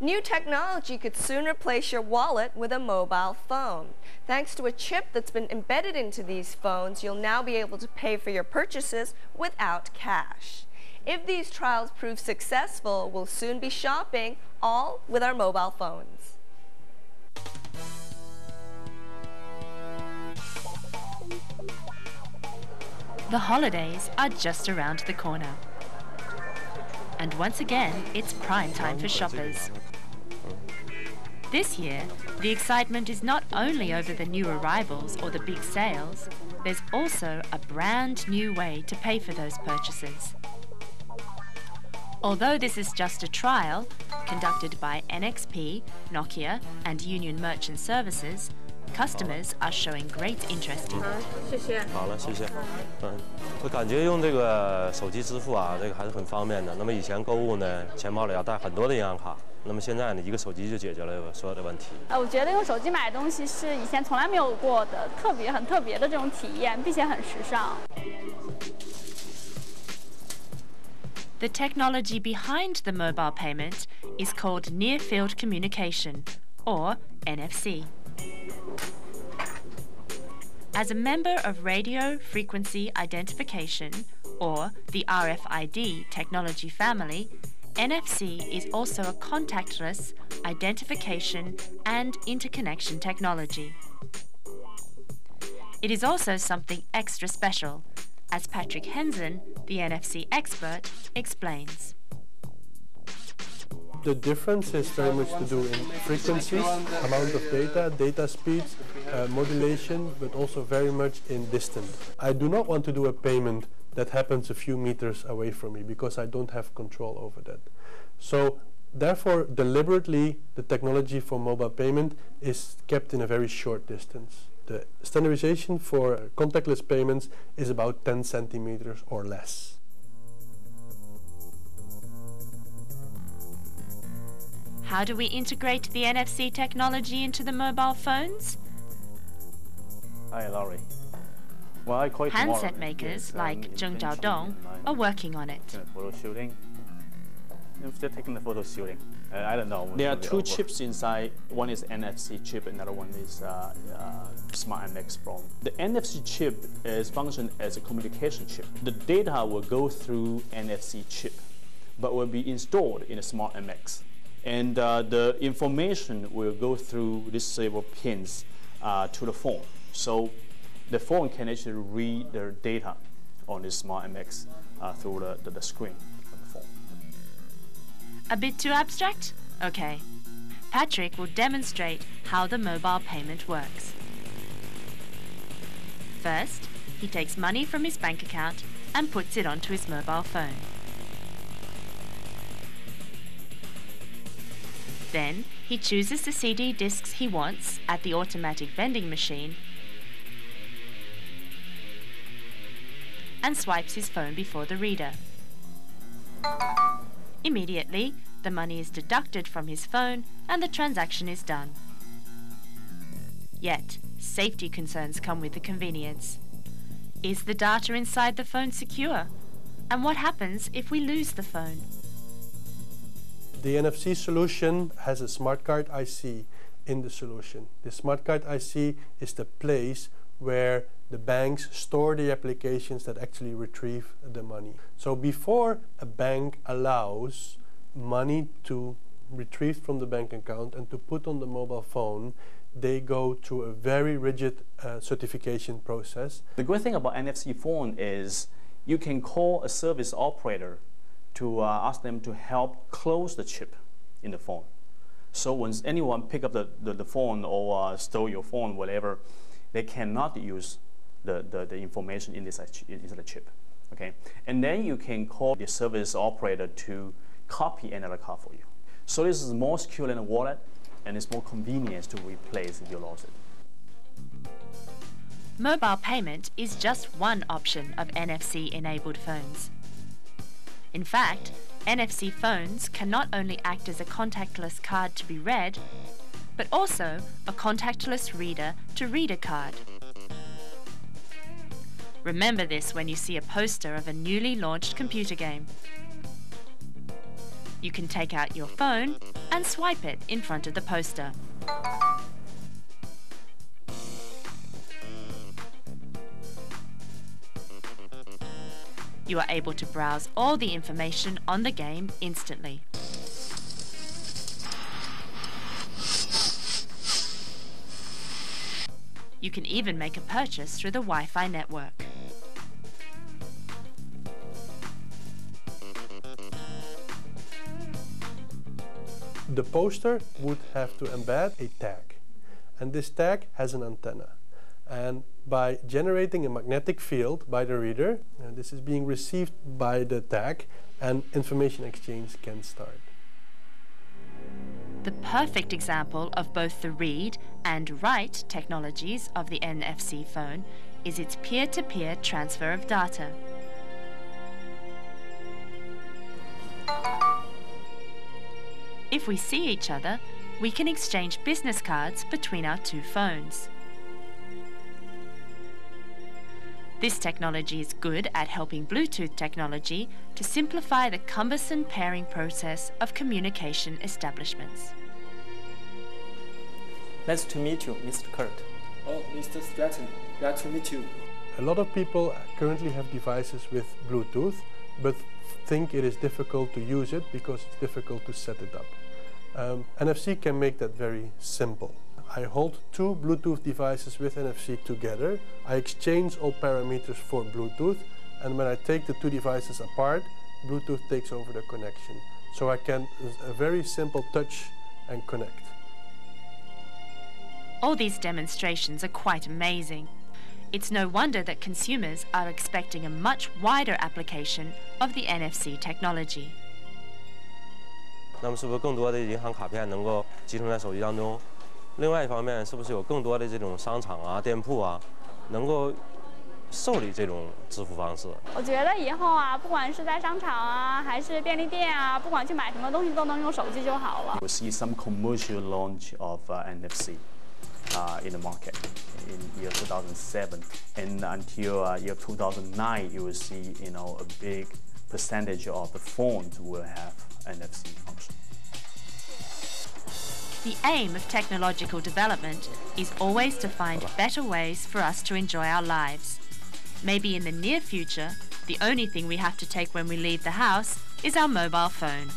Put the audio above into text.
New technology could soon replace your wallet with a mobile phone. Thanks to a chip that's been embedded into these phones, you'll now be able to pay for your purchases without cash. If these trials prove successful, we'll soon be shopping all with our mobile phones. The holidays are just around the corner. And once again, it's prime time for shoppers. This year, the excitement is not only over the new arrivals or the big sales, there's also a brand new way to pay for those purchases. Although this is just a trial, conducted by NXP, Nokia and Union Merchant Services, customers are showing great interest in it. 谢谢。好了，谢谢。我感觉用这个手机支付啊，这个还是很方便的。那么以前购物呢，钱包里要带很多的银行卡，那么现在呢，一个手机就解决了所有的问题。我觉得用手机买东西是以前从来没有过的，很特别的这种体验，并且很时尚。 The technology behind the mobile payment is called Near-Field Communication, or NFC. As a member of Radio Frequency Identification, or the RFID technology family, NFC is also a contactless identification and interconnection technology. It is also something extra special, as Patrick Henzen, the NFC expert, explains. The difference is very much to do in frequencies, amount of data speeds, modulation, but also very much in distance. I do not want to do a payment that happens a few meters away from me because I don't have control over that. So therefore, deliberately, the technology for mobile payment is kept in a very short distance. The standardization for contactless payments is about 10 centimeters or less. How do we integrate the NFC technology into the mobile phones? Hi, Laurie. Well, Handset makers like Zheng Zhaodong are working on it. Photo shooting. If they're taking the photo shooting, I don't know. There are two chips inside. One is NFC chip, another one is Smart MX phone. The NFC chip is function as a communication chip. The data will go through NFC chip, but will be installed in a Smart MX. And the information will go through these several pins to the phone. So the phone can actually read the data on this Smart MX through the screen of the phone. A bit too abstract? Okay. Patrick will demonstrate how the mobile payment works. First, he takes money from his bank account and puts it onto his mobile phone. Then, he chooses the CD discs he wants at the automatic vending machine and swipes his phone before the reader. Immediately, the money is deducted from his phone and the transaction is done. Yet, safety concerns come with the convenience. Is the data inside the phone secure? And what happens if we lose the phone? The NFC solution has a smart card IC in the solution. The smart card IC is the place where the banks store the applications that actually retrieve the money. So before a bank allows money to retrieve from the bank account and to put on the mobile phone, they go through a very rigid certification process. The good thing about NFC phone is you can call a service operator to ask them to help close the chip in the phone. So when anyone pick up the phone or stole your phone, whatever, they cannot use the information inside the chip. Okay, and then you can call the service operator to copy another card for you. So this is more secure than a wallet, and it's more convenient to replace if you lost it. Mobile payment is just one option of NFC-enabled phones. In fact, NFC phones can not only act as a contactless card to be read, but also a contactless reader to read a card. Remember this when you see a poster of a newly launched computer game. You can take out your phone and swipe it in front of the poster. You are able to browse all the information on the game instantly. You can even make a purchase through the Wi-Fi network. The poster would have to embed a tag, and this tag has an antenna. And by generating a magnetic field by the reader, this is being received by the tag, and information exchange can start. The perfect example of both the read and write technologies of the NFC phone is its peer-to-peer transfer of data. If we see each other, we can exchange business cards between our two phones. This technology is good at helping Bluetooth technology to simplify the cumbersome pairing process of communication establishments. Nice to meet you, Mr. Kurt. Oh, Mr. Stratton, glad to meet you. A lot of people currently have devices with Bluetooth, but think it is difficult to use it because it's difficult to set it up. NFC can make that very simple. I hold two Bluetooth devices with NFC together. I exchange all parameters for Bluetooth, and when I take the two devices apart, Bluetooth takes over the connection. So I can, a very simple touch and connect. All these demonstrations are quite amazing. It's no wonder that consumers are expecting a much wider application of the NFC technology. 那么是不是更多的银行卡片能够集成在手机当中？另外一方面，是不是有更多的这种商场啊、店铺啊，能够受理这种支付方式？我觉得以后啊，不管是在商场啊，还是便利店啊，不管去买什么东西，都能用手机就好了。 You will see some commercial launch of NFC in the market in year 2007, and until year 2009, you will see a big percentage of the phones will have NFC function. The aim of technological development is always to find better ways for us to enjoy our lives. Maybe in the near future, the only thing we have to take when we leave the house is our mobile phone.